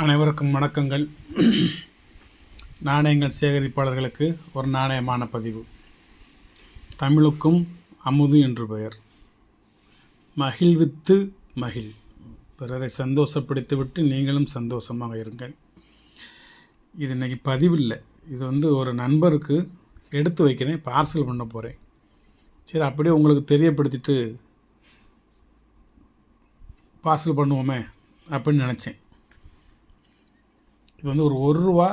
அனைவருக்கும் வணக்கங்கள். நாணயங்கள் சேகரிப்பாளர்களுக்கு ஒரு நாணயமான பதிவு. தமிழுக்கும் அமுது என்று பெயர். மகிழ்வித்து மகிழ், பிறரை சந்தோஷப்படுத்திவிட்டு நீங்களும் சந்தோஷமாக இருங்கள். இது இன்றைக்கி பதிவில்லை, இது ஒரு நண்பருக்கு எடுத்து வைக்கிறேன், பார்சல் பண்ண போகிறேன். சரி, அப்படியே உங்களுக்கு தெரியப்படுத்திட்டு பார்சல் பண்ணுவோமே அப்படின்னு நினச்சேன். இது ஒரு ரூபா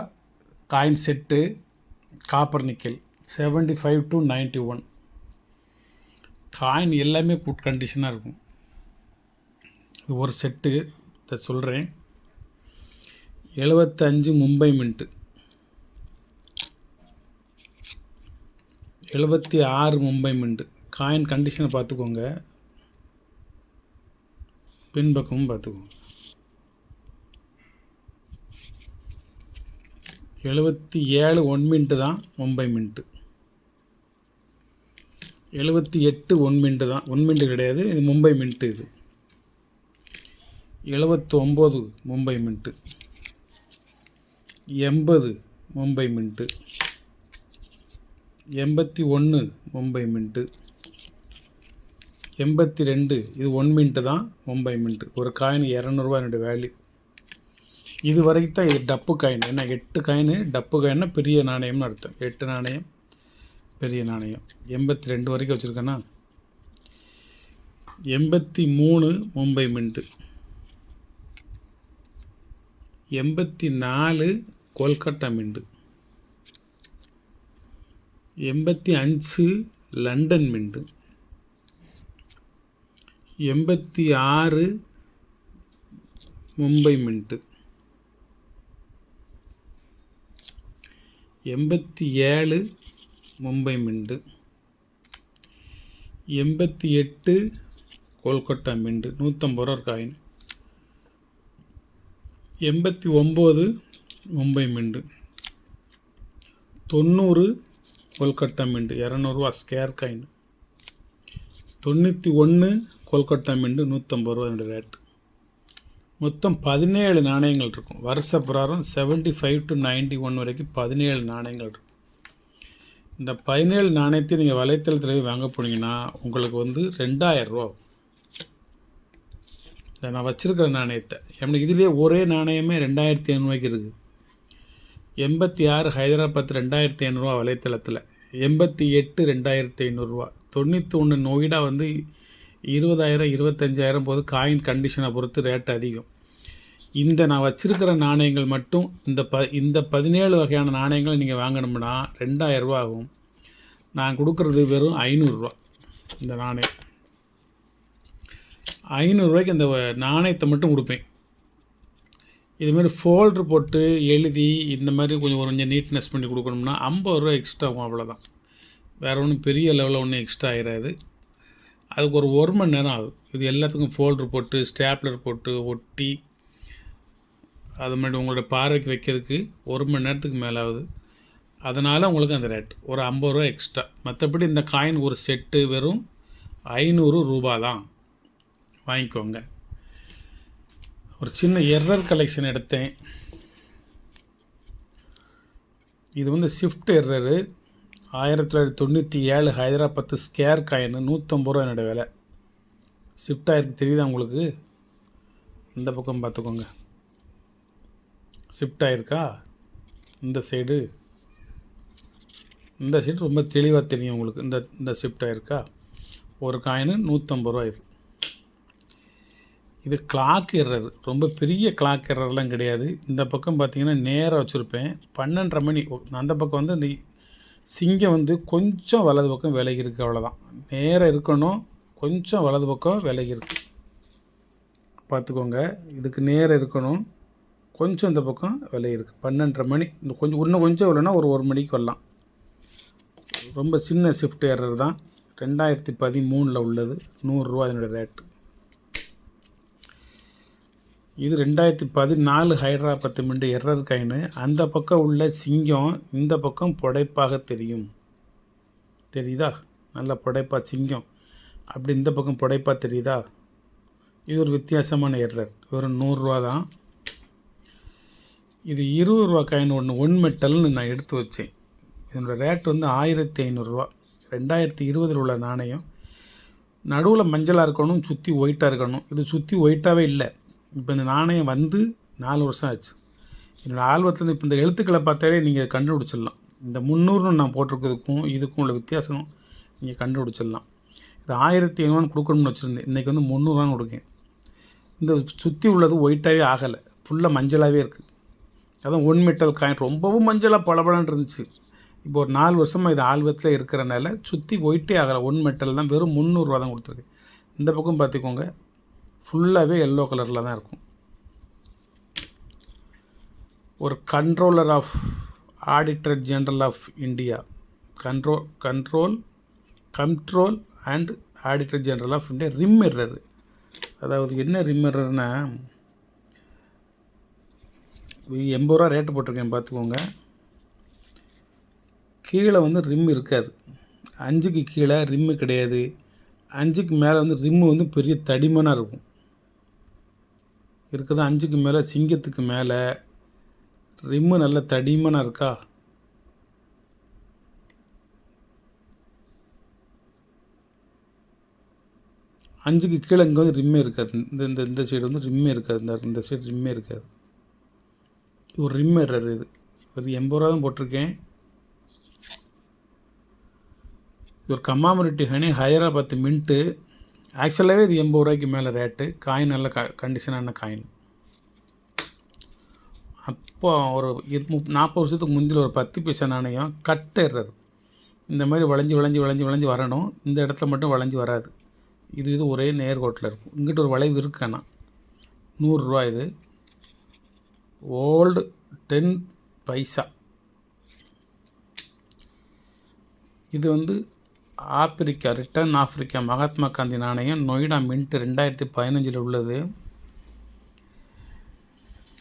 coin set, copper nickel, 75 to 91. Coin எல்லாமே குட் கண்டிஷனாக இருக்கும். இது ஒரு செட்டு, இதை சொல்கிறேன். 75 Mumbai mint, 76 Mumbai mint. Coin கண்டிஷனை பார்த்துக்கோங்க, பின்பக்கமும் பார்த்துக்கோங்க. 77 1 மின்ட்டு தான் மும்பை மின்ட்டு. 78 1 மின்ட்டு தான், 1 மின்ட்டு கிடையாது, இது மும்பை மின்ட்டு. இது 79 Mumbai mint, 80 Mumbai mint, 81 Mumbai mint, 82 இது 1 மின்ட்டு தான் மும்பை மின்ட்டு. ஒரு காயின் 200 என்னுடைய வேல்யூ. இது வரைக்கும் தான் இது டப்பு காயின். ஏன்னா 8 காயின் டப்பு காயின்னா பெரிய நாணயம்னு அர்த்தம். 8 நாணயம் பெரிய நாணயம். 82 வரைக்கும் வச்சுருக்கேன்னா. 83 Mumbai mint, 84 Kolkata mint, 85 London mint, 86 Mumbai mint, 87 Mumbai mint, 88 Kolkata mint. 150 ரூபா coin. 89 Mumbai mint, 90 Kolkata mint, 200 ரூபா ஸ்கேர் காயின். 91 கொல்கட்டா மின்ட்டு, 150 ரூபா என்னுடைய ரேட்டு. மொத்தம் 17 நாணயங்கள் இருக்கும். வருஷ பிரகாரம் 75 to 91 வரைக்கும் 17 நாணயங்கள் இருக்கும். இந்த 17 நாணயத்தை நீங்கள் வலைத்தளத்தில் வாங்க போனீங்கன்னா உங்களுக்கு 2000 ரூபா. இதை நான் வச்சுருக்கிற நாணயத்தை எனக்கு இதிலே ஒரே நாணயமே 2500 இருக்குது. 86 ஹைதராபாத் 2500 ரூபா வலைத்தளத்தில், 88 2500 ரூபா, 91 நொய்டா 20,000 25,000 போது. காயின் கண்டிஷனை பொறுத்து ரேட் அதிகம். இந்த நான் வச்சுருக்கிற நாணயங்கள் மட்டும் இந்த 17 வகையான நாணயங்களை நீங்கள் வாங்கணும்னா 2000 ரூபா ஆகும். நான் கொடுக்குறது வெறும் 500 ரூபா. இந்த நாணயம் 500 ரூபாய்க்கு இந்த நாணயத்தை மட்டும் கொடுப்பேன். இதுமாரி ஃபோல்ட்ரு போட்டு எழுதி இந்த மாதிரி கொஞ்சம் நீட்னஸ் பண்ணி கொடுக்கணும்னா 50 ரூபா எக்ஸ்ட்ரா ஆகும், அவ்வளோதான். வேறு ஒன்றும் பெரிய லெவலில் ஒன்றும் எக்ஸ்ட்ரா ஆகிடாது. அதுக்கு ஒரு மணி நேரம் ஆகுது. இது எல்லாத்துக்கும் ஃபோல்ட்ரு போட்டு ஸ்டாப்லர் போட்டு ஒட்டி அது மாதிரி உங்களோட பார்வைக்கு வைக்கிறதுக்கு 1 மணி நேரத்துக்கு மேலே ஆகுது. அதனால் உங்களுக்கு அந்த ரேட் ஒரு 50 ரூபா எக்ஸ்ட்ரா. மற்றபடி இந்த காயின் ஒரு செட்டு வெறும் 500 ரூபா தான். வாங்கிக்கோங்க. ஒரு சின்ன எரர் கலெக்ஷன் எடுத்தேன். இது shift error. 1997 Hyderabad square coin, 150 ரூபா என்னோடய விலை. ஷிஃப்ட் ஆகிருக்கு, தெரியுதா உங்களுக்கு? இந்த பக்கம் பார்த்துக்கோங்க, ஷிஃப்ட் ஆகிருக்கா? இந்த சைடு ரொம்ப தெளிவாக தெரியும் உங்களுக்கு. இந்த ஷிஃப்ட் ஆகிருக்கா? ஒரு காயின் 150 ரூபா. இது கிளாக் எரர், ரொம்ப பெரிய கிளாக் எரர்லாம் கிடையாது. இந்த பக்கம் பார்த்திங்கன்னா நேராக வச்சுருப்பேன். 12:30 மணி. அந்த பக்கம் இந்த சிங்கம் கொஞ்சம் வலது பக்கம் விலகி இருக்குது, அவ்வளோதான். நேராக இருக்கணும், கொஞ்சம் வலது பக்கம் விலகி இருக்கு, பார்த்துக்கோங்க. இதுக்கு நேராக இருக்கணும், கொஞ்சம் இந்த பக்கம் விலகி இருக்குது. 12:30 மணி. இன்னும் கொஞ்சம் இல்லைன்னா ஒரு மணிக்கு வரலாம். ரொம்ப சின்ன ஷிஃப்ட் எரர் தான். 2013 உள்ளது. 100 ரூபா என்னோடய ரேட்டு. இது 2014 ஹைதராபாத் மின்ட்டு எரர் காயின். அந்த பக்கம் உள்ள சிங்கம் இந்த பக்கம் புடைப்பாக தெரியும், தெரியுதா? நல்ல புடைப்பா சிங்கம் அப்படி இந்த பக்கம் புடைப்பா தெரியுதா? இது ஒரு வித்தியாசமான எரர். ஒரு 100 ரூபா தான். இது 20 ரூபா காயின் ஒன்று ஒன் மெட்டல்னு நான் எடுத்து வச்சேன். இதனோடய ரேட் வந்து 1500 2020 உள்ள நாணயம். நடுவில் மஞ்சளாக இருக்கணும், சுற்றி ஒயிட்டாக இருக்கணும். இது சுற்றி ஒயிட்டாகவே இல்லை. இப்போ இந்த நாணயம் வந்து 4 வருஷம் ஆச்சு. என்னோடய ஆல்பத்தில் இப்போ இந்த எழுத்துக்களை பார்த்தாலே நீங்கள் கண்டுபிடிச்சிடலாம். இந்த 300 நான் போட்டிருக்கிறதுக்கும் இதுக்கும் உள்ள வித்தியாசம் நீங்கள் கண்டுபிடிச்சிடலாம். இது 1500 கொடுக்கணும்னு வச்சுருந்தேன். இன்றைக்கி வந்து 300 கொடுக்கேன். இந்த சுற்றி உள்ளது ஒயிட்டாகவே ஆகலை, ஃபுல்லாக மஞ்சளாகவே இருக்குது. அதான் ஒன் மெட்டல் காயின் ரொம்பவும் மஞ்சளாக பளபளன்னு இருந்துச்சு. இப்போ ஒரு 4 வருஷமாக இது ஆல்பத்தில் இருக்கிறனால சுற்றி ஒயிட்டே ஆகலை, ஒன் மெட்டல் தான். வெறும் 300 தான் கொடுத்துருக்கு. இந்த பக்கம் பார்த்துக்கோங்க, ஃபுல்லாகவே எல்லோ கலரில் தான் இருக்கும். ஒரு controller of auditor general of India, control and auditor general of India rim mirror. அதாவது என்ன ரிம் மிரர்னா, 80 ரூபா ரேட்டு போட்டிருக்கேன் பார்த்துக்கோங்க. கீழே வந்து ரிம் இருக்காது, 5க்கு கீழே ரிம்மு கிடையாது. 5க்கு மேலே வந்து ரிம்மு வந்து பெரிய தடிமனாக இருக்கும் இருக்குது. 5க்கு மேலே சிங்கத்துக்கு மேலே ரிம்மு நல்ல தடிமனாக இருக்கா. அஞ்சுக்கு கீழே இங்கே வந்து ரிம்மே இருக்காது. இந்த சைடு வந்து ரிம்மே இருக்காது. இந்த சைடு ரிம்மே இருக்காது. ஒரு ரிம் எரர். இது ஒரு 80 ரூபா தான் போட்டிருக்கேன். இது ஒரு கம்மாமரிட்டி ஹனி ஹைதராபாத் மின்ட்டு. ஆக்சுவலாகவே இது 80 ரூபாய்க்கு மேலே ரேட்டு. காயின் நல்ல கண்டிஷனான காயின். அப்போ ஒரு 40 வருஷத்துக்கு முந்தில் ஒரு 10 பைசா நாணயம் கட் எரர். இந்த மாதிரி வளைஞ்சி வரணும். இந்த இடத்துல மட்டும் வளைஞ்சி வராது. இது ஒரே நேர்கோட்டில் இருக்கும். இங்கிட்ட ஒரு வளைவு இருக்குன்னா 100 ரூபா. இது ஓல்டு 10 பைசா. இது வந்து Africa, return Africa Mahatma Gandhi நாணயம், நொய்டா மின்ட் 2015 உள்ளது.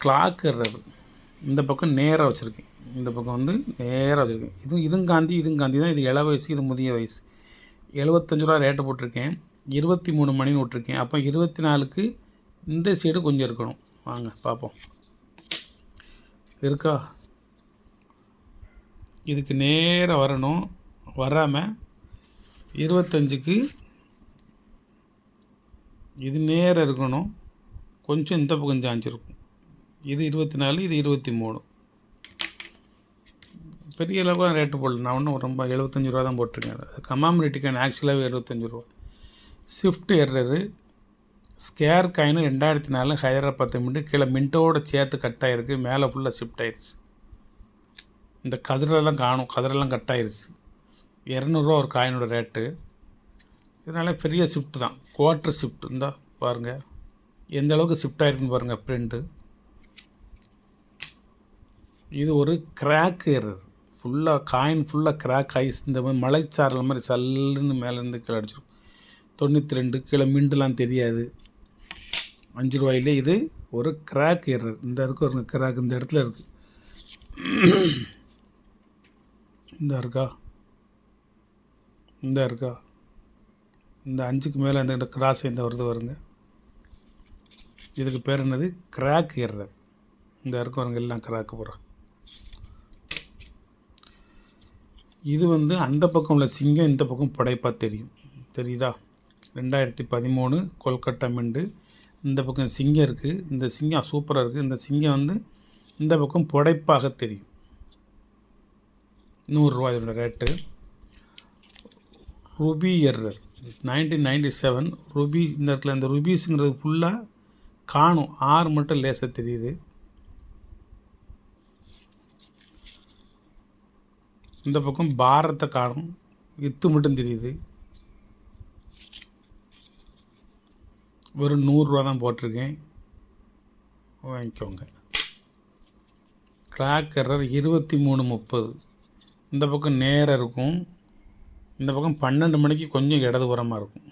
Clock error. இந்த பக்கம் நேராக வச்சுருக்கேன், இந்த பக்கம் வந்து நேராக வச்சுருக்கேன். இதுவும் காந்தி தான். இது இள வயசு, இது முதிய வயசு. 75 ரூபா ரேட்டு போட்டிருக்கேன். 23 மணின்னு விட்ருக்கேன். அப்போ 24க்கு இந்த சைடு கொஞ்சம் இருக்கணும். வாங்க பார்ப்போம், இருக்கா. இதுக்கு நேராக வரணும், வராமல் 25க்கு இது நேராக இருக்கணும். கொஞ்சம் இந்த பக்கம் சாஞ்சிருக்கும். இது 24, இது 23. பெரிய அளவுக்கு ரேட்டு போடல. நான் ஒன்றும் ரொம்ப 75 ரூபா தான் போட்டிருக்கேன். கமாமரிட்டிக்கான ஆக்சுவலாகவே 75 ரூபா. Shift error. Square coin 2004 Hyderabad mint. கீழே மின்ட்டோடு சேர்த்து கட் ஆகிருக்கு, மேலே ஃபுல்லாக ஷிஃப்ட் ஆயிடுச்சு. இந்த கதிரெல்லாம் காணும், கதிரெல்லாம் கட் ஆயிடுச்சு. 200 ரூபா ஒரு காயினோட ரேட்டு. இதனால் பெரிய ஷிஃப்ட் தான், குவார்ட்டர் ஷிஃப்ட். இருந்தால் பாருங்கள் எந்த அளவுக்கு ஷிஃப்ட் ஆகிருக்குன்னு பாருங்கள் பிரிண்ட்டு. இது ஒரு கிராக் எரர். ஃபுல்லாக காயின் ஃபுல்லாக கிராக் ஆகி இந்த மாதிரி மலைச்சாரல் மாதிரி சல்லுன்னு மேலேருந்து கீழே அடிச்சிருக்கும். 92 கீழே மிண்டுலாம் தெரியாது. 5 ரூபாயிலே இது ஒரு கிராக் எரர். இந்த இருக்கு ஒரு கிராக், இந்த இடத்துல இருக்குது. இந்த இருக்கா, இந்த 5க்கு மேலே இந்த கிராஸ் இந்த வருங்க. இதுக்கு பேர் என்னது? Crack error. இந்த இருக்கவங்க எல்லாம் கிராக்கு போகிறோம். இது வந்து அந்த பக்கம் உள்ள சிங்கம், இந்த பக்கம் புடைப்பாக தெரியுதா? 2013 கொல்கட்டா மிண்டு. இந்த பக்கம் சிங்கம் இருக்குது. இந்த சிங்கம் சூப்பராக இருக்குது. இந்த சிங்கம் வந்து இந்த பக்கம் புடைப்பாக தெரியும். 100 ரூபா இதோட ரேட்டு. Rupee error 1997 rupee. இந்த இடத்துல இந்த ருபீஸுங்கிறது ஃபுல்லாக காணும், 6 மட்டும் லேசாக தெரியுது. இந்த பக்கம் பாரத்தை காணும், இத்து மட்டும் தெரியுது. வெறும் 100 ரூபா தான் போட்டிருக்கேன், வாங்கிக்கோங்க. Clock error 23:30. இந்த பக்கம் நேராக இருக்கும், இந்த பக்கம் 12 மணிக்கு கொஞ்சம் இடதுபுறமாக இருக்கும்.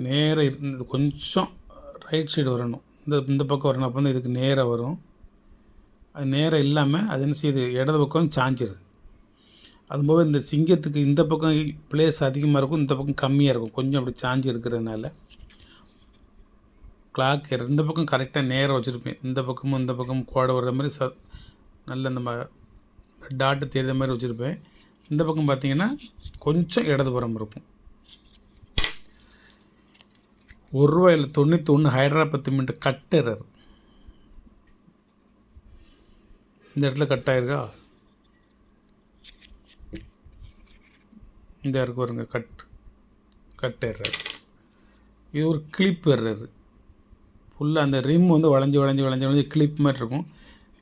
நேராக இருந்தது கொஞ்சம் ரைட் சைடு வரணும், இந்த பக்கம் வரணும். அப்போ வந்து இதுக்கு நேராக வரும். அது நேராக இல்லாமல் அது என்ன செய்யுது, இடது பக்கம் சாஞ்சிருது. அதுபோக இந்த சிங்கத்துக்கு இந்த பக்கம் பிளேஸ் அதிகமாக இருக்கும், இந்த பக்கம் கம்மியாக இருக்கும், கொஞ்சம் அப்படி சாஞ்சி இருக்கிறதுனால. கிளாக் இந்த பக்கம் கரெக்டாக நேராக வச்சுருப்பேன், இந்த பக்கமும் இந்த பக்கமும் கோடை வர்ற மாதிரி நல்ல நம்ம டாட்டு தெரிகிற மாதிரி வச்சுருப்பேன். இந்த பக்கம் பார்த்திங்கன்னா கொஞ்சம் இடதுபுறம் இருக்கும். ₹1.91 ஹைதராபாத் மின்ட் கட் எரர். இந்த இடத்துல கட் ஆகிருக்கா, இந்த இருக்கு வருங்க கட் எரர். இது ஒரு கிளிப் எரர். ஃபுல்லாக அந்த ரிம் வந்து வளைஞ்சி கிளிப் மாதிரி இருக்கும்.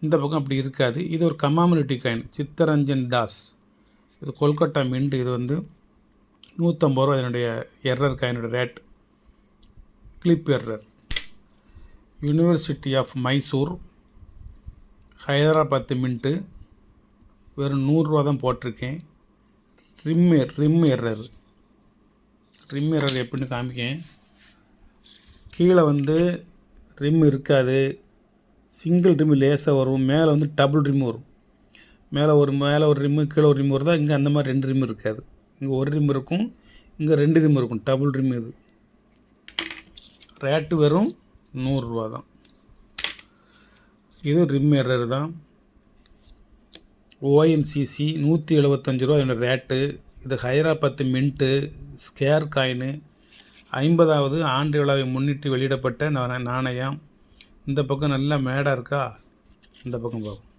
இந்த பக்கம் அப்படி இருக்காது. இது ஒரு கமாமினிட்டி காயின், சித்தரஞ்சன் தாஸ். இது கொல்கட்டா மின்ட். இது வந்து ₹150 இதனுடைய எரர் காயினோட rate. Clip error. University of Mysore Hyderabad mint. வெறும் ₹100 தான் போட்டிருக்கேன். ரிம் எரர் எப்படின்னு காமிக்கேன். கீழே வந்து ரிம் இருக்காது, சிங்கிள் ரிம்மு லேசாக வரும், மேலே வந்து டபுள் ரிம்மு வரும். மேலே ஒரு ரிம்மு கீழே ஒரு ரிம்மு வருதா, இங்கே அந்த மாதிரி 2 ரிம்மு இருக்காது. இங்கே ஒரு ரிம் இருக்கும், இங்கே 2 ரிம் இருக்கும், டபுள் ரிம். இது ரேட்டு வெறும் ₹100 தான். இது ரிம் எரர் தான். ONCC ₹175 என்னோட ரேட்டு. இது ஹைதராபாத் மின்ட்டு ஸ்கேர் காயினு. 50வது ஆண்டு விழாவை முன்னிட்டு வெளியிடப்பட்ட நாணயம். இந்த பக்கம் நல்லா மேடாக இருக்கா, இந்த பக்கம் பார்க்கும்.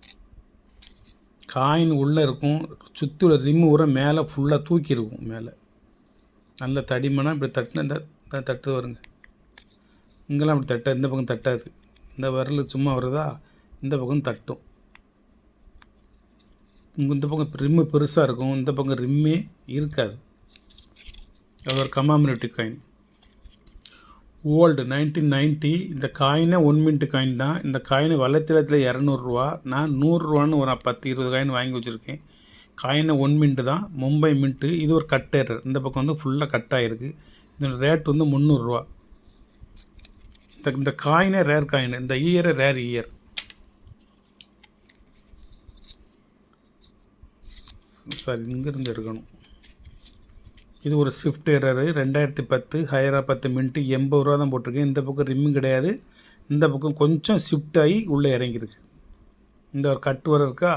காயின் உள்ளே இருக்கும், சுற்றி உள்ள ரிம்மு உர மேலே ஃபுல்லாக தூக்கியிருக்கும். மேலே நல்ல தடிமனாக இப்படி தட்டின இந்த தட்டு வருங்க. இங்கெல்லாம் அப்படி தட்டாது, இந்த பக்கம் தட்டாது. இந்த விரல் சும்மா வருதா, இந்த பக்கம் தட்டும். இந்த பக்கம் ரிம்மு பெருசாக இருக்கும், இந்த பக்கம் ரிம்மே இருக்காது. அது ஒரு கமாமினிட்டி காயின். ஓல்டு 1990. இந்த காயினே 1 மின்ட் காயின் தான். இந்த காயின் வலைத்தளத்தில் ₹200. நான் ₹100 ஒரு 10-20 காயின் வாங்கி வச்சுருக்கேன். காயினை 1 மின்ட்டு தான், மும்பை மின்ட்டு. இது ஒரு கட் எரர். இந்த பக்கம் வந்து ஃபுல்லாக கட் ஆகிருக்கு. இதோட ரேட் வந்து ₹300. இந்த காயினே ரேர் காயின். இந்த இயரே ரேர் இயர். சாரி, இங்கேருந்து எடுக்கணும். இது ஒரு ஸ்விஃப்ட் எரரு. 2010 ஹைதராபாத் மின்ட்டு. ₹80 தான் போட்டிருக்கேன். இந்த பக்கம் ரிம்மும் கிடையாது, இந்த பக்கம் கொஞ்சம் ஷிஃப்ட் ஆகி உள்ளே இறங்கியிருக்கு. இந்த ஒரு கட் வர இருக்கா,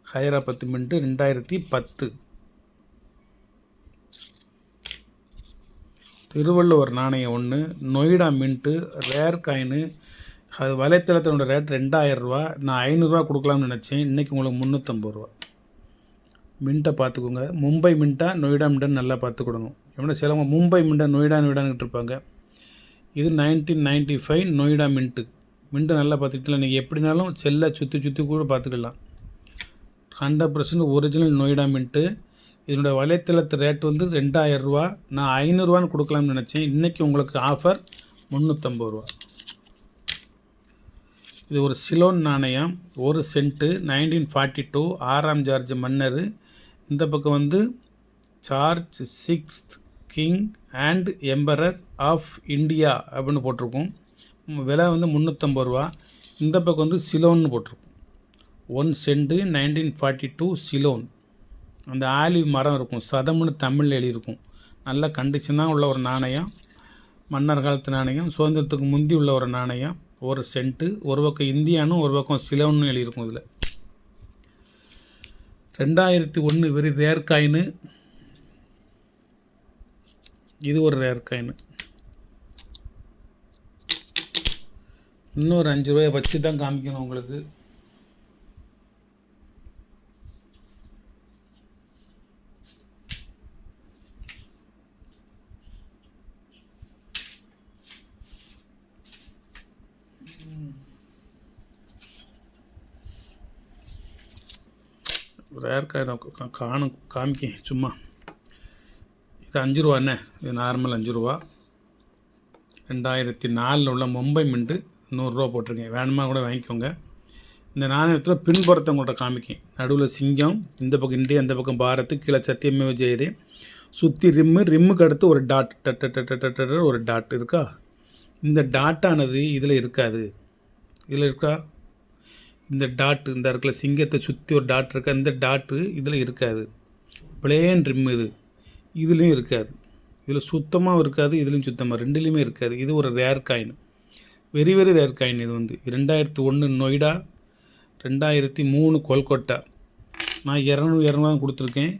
ஹைதராபாத் மின்ட்டு 2010. திருவள்ளுவர் நாணயம் 1, நொய்டா மின்ட்டு ரேர் காயினு. அது வலைத்தளத்தினோட ரேட் ₹2000. நான் ₹500 கொடுக்கலாம்னு நினச்சேன். இன்றைக்கி உங்களுக்கு ₹350. மின்ட்டை பார்த்துக்கோங்க. மும்பை மின்ட்டா நொய்டா மின்ட்டான்னு நல்லா பார்த்துக்கிடணும். எப்படின்னா சிலவங்க மும்பை மின்ட்டா நொய்டான்னு இருப்பாங்க. இது 1995 நொய்டா மின்ட்டு. நல்லா பார்த்துக்கிட்டலாம். நீங்கள் எப்படினாலும் செல்லை சுற்றி கூட பார்த்துக்கலாம். 100% ஒரிஜினல் நொய்டா மின்ட்டு. இதனுடைய வலைத்தளத்து ரேட் வந்து ₹2000. நான் ₹500 கொடுக்கலாம்னு நினச்சேன். இன்றைக்கி உங்களுக்கு ஆஃபர் ₹350. இது ஒரு சிலோன் நாணயம், 1 சென்ட்டு, 1942 6ஆம் ஜார்ஜ் மன்னர். இந்த பக்கம் வந்து George 6th king and emperor of India அப்படின்னு போட்டிருக்கும். விலை வந்து ₹350. இந்த பக்கம் வந்து சிலோன்னு போட்டிருக்கும். 1 சென்ட்டு 1942 சிலோன். அந்த ஆலிவ் மரம் இருக்கும், சதம்னு தமிழில் எழுதியிருக்கும். நல்ல கண்டிஷனாக உள்ள ஒரு நாணயம், மன்னர் காலத்து நாணயம், சுதந்திரத்துக்கு முந்தி உள்ள ஒரு நாணயம். 1 சென்ட்டு. ஒரு பக்கம் இந்தியானும் ஒரு பக்கம் சிலோன்னு எழுதியிருக்கும். இதில் 2001 வெரி ரேர் காயினு. இது ஒரு ரேர் காயின். இன்னொரு ₹5 வச்சு தான் காமிக்கணும் உங்களுக்கு. ரேர் காயின் காமிக்க சும்மா. இது ₹5 இது நார்மல் ₹5. 2004 உள்ள மும்பை மின்ட்டு ₹100 போட்டிருக்கேன். வேணுமா கூட வாங்கிக்கோங்க. இந்த நாணயத்தில் பின்புறத்தை உங்கள்கிட்ட காமிக்கேன். நடுவில் சிங்கம், இந்த பக்கம் இந்தியா, இந்த பக்கம் பாரத், கீழே சத்தியமேவ ஜெயதே. சுற்றி ரிம்முக்கு அடுத்து ஒரு டாட் ஒரு டாட் இருக்கா. இந்த டாட்டானது இதில் இருக்காது. இதில் இருக்கா, இந்த டாட்டு இந்த இடத்துல சிங்கத்தை சுற்றி ஒரு டாட் இருக்கா, இந்த டாட்டு இதில் இருக்காது. பிளேன் ரிம் இது. இதுலேயும் இருக்காது. இதில் சுத்தமாக இருக்காது, இதுலேயும் சுத்தமாக, ரெண்டுலேயுமே இருக்காது. இது ஒரு rare coin, very very rare coin. இது வந்து 2001 நொய்டா, 2003 கொல்கட்டா. நான் 200 தான் கொடுத்துருக்கேன்.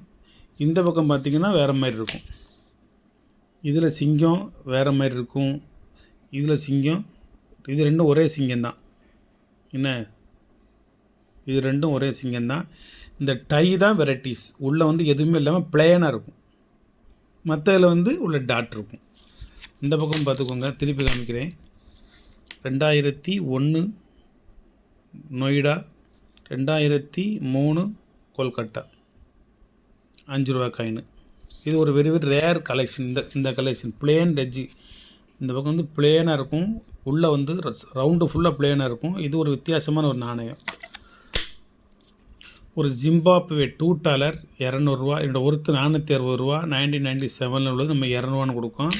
இந்த பக்கம் பார்த்திங்கன்னா வேறு மாதிரி இருக்கும். இதில் சிங்கம் வேறு மாதிரி இருக்கும், இதில் சிங்கம். இது ரெண்டும் ஒரே சிங்கம்தான். என்ன, இது ரெண்டும் ஒரே சிங்கம்தான். இந்த டை தான் வெரைட்டிஸ். உள்ளே வந்து எதுவுமே இல்லாமல் பிளேனாக இருக்கும். மற்றதில் வந்து உள்ள டாட் இருக்கும். இந்த பக்கம் பார்த்துக்கோங்க, திருப்பி காமிக்கிறேன். 2001 நொய்டா, 2003 கொல்கட்டா, 5 ரூபா காயின். இது ஒரு வெரி வெரி ரேர் கலெக்ஷன். இந்த கலெக்ஷன் பிளேன் எட்ஜி. இந்த பக்கம் வந்து பிளேனாக இருக்கும், உள்ளே வந்து ரவுண்டு ஃபுல்லாக பிளேனாக இருக்கும். இது ஒரு வித்தியாசமான ஒரு நாணயம். ஒரு ஜிம்பாப்வே $2 200. என்னோட ஒருத்தர் 460 ரூபா. 1997 உள்ளது. நம்ம 200 கொடுக்கோம்.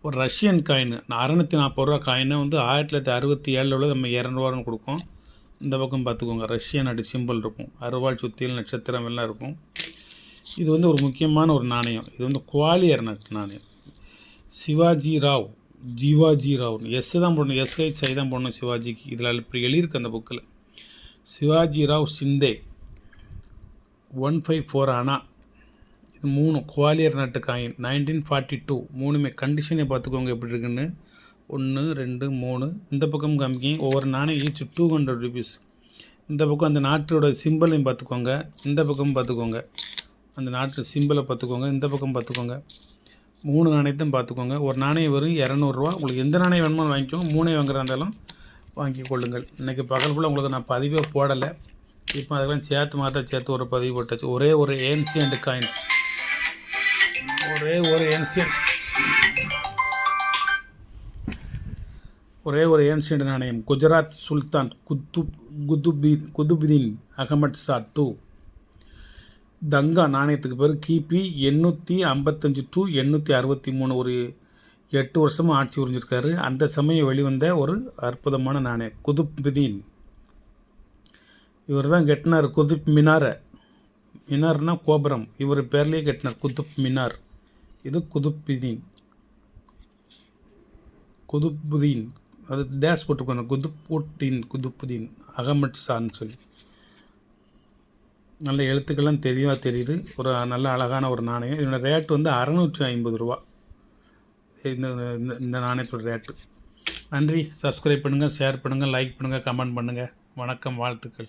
ஒரு ரஷ்யன் காயின் 640 ரூபா காயினை வந்து 1967 உள்ளது. நம்ம 200 கொடுக்கோம். இந்த பக்கம் பார்த்துக்கோங்க, ரஷ்யன் அடி சிம்பிள் இருக்கும், அறுவாள் சுத்தியில் நட்சத்திரம் எல்லாம் இருக்கும். இது வந்து ஒரு முக்கியமான ஒரு நாணயம். இது வந்து குவாலியர் நாணயம். சிவாஜி ராவ், ஜிவாஜி ராவ், எஸ் தான் போடணும், SHI தான் போடணும் சிவாஜிக்கு. இதில் இப்படி எழுதியிருக்கு அந்த புக்கில். சிவாஜி ராவ் சிந்தே 154 அணா. இது 3 குவாலியர் நட்டு காயின் 1942. 3மே கண்டிஷனை பார்த்துக்கோங்க எப்படி இருக்குன்னு. 1 2 3. இந்த பக்கம் காமிக்கிங்க. ஒவ்வொரு நாணயம் ஈச் 200 rupees. இந்த பக்கம் அந்த நாட்டோட சிம்பிளையும் பார்த்துக்கோங்க. இந்த பக்கம் பார்த்துக்கோங்க, அந்த நாட்டு சிம்பிளை பார்த்துக்கோங்க. இந்த பக்கம் பார்த்துக்கோங்க. 3 நாணயத்தையும் பார்த்துக்கோங்க. ஒரு நாணயம் வரும் 200 ரூபா. உங்களுக்கு எந்த நாணயம் வேணுமோ வாங்கிக்கோங்க. 3 வாங்குறதா இருந்தாலும் வாங்கி கொள்ளுங்கள். இன்றைக்கி பகல் ஃபுல்லாக உங்களுக்கு நான் பதிவே போடலை. இப்போ அதெல்லாம் சேர்த்து ஒரு பதிவு போட்டாச்சு. ஒரே ஒரு ஏன்சியன்ட் காயின்ஸ், ஒரே ஒரு ஏன்சியன்ட் நாணயம். குஜராத் சுல்தான் குதுபுதீன் அகமட் ஷா II. தங்கா நாணயத்துக்கு பேர் கிபி 855 to 863. ஒரு 8 வருஷமாக ஆட்சி புரிஞ்சிருக்காரு. அந்த சமயம் வெளிவந்த ஒரு அற்புதமான நாணயம் குதுபுதீன். இவர் தான் கெட்டினார் குதுப் மினாரை. மினார்னா கோபுரம், இவர் பேர்லேயே கெட்டினார் குதுப் மினார். இது குதுப்புதீன். அது டேஷ் போட்டுக்கோங்க, குதுப்புதீன் அகமட் ஷான்னு சொல்லி. நல்ல எழுத்துக்கள்லாம் தெளிவாக தெரியுது. ஒரு நல்ல அழகான ஒரு நாணயம். இதோட ரேட்டு வந்து 650 ரூபா. இந்த நாணயத்தோட ரேட்டு. நன்றி. சப்ஸ்கிரைப் பண்ணுங்கள், ஷேர் பண்ணுங்கள், லைக் பண்ணுங்கள், கமெண்ட் பண்ணுங்கள். வணக்கம், வாழ்த்துக்கள்.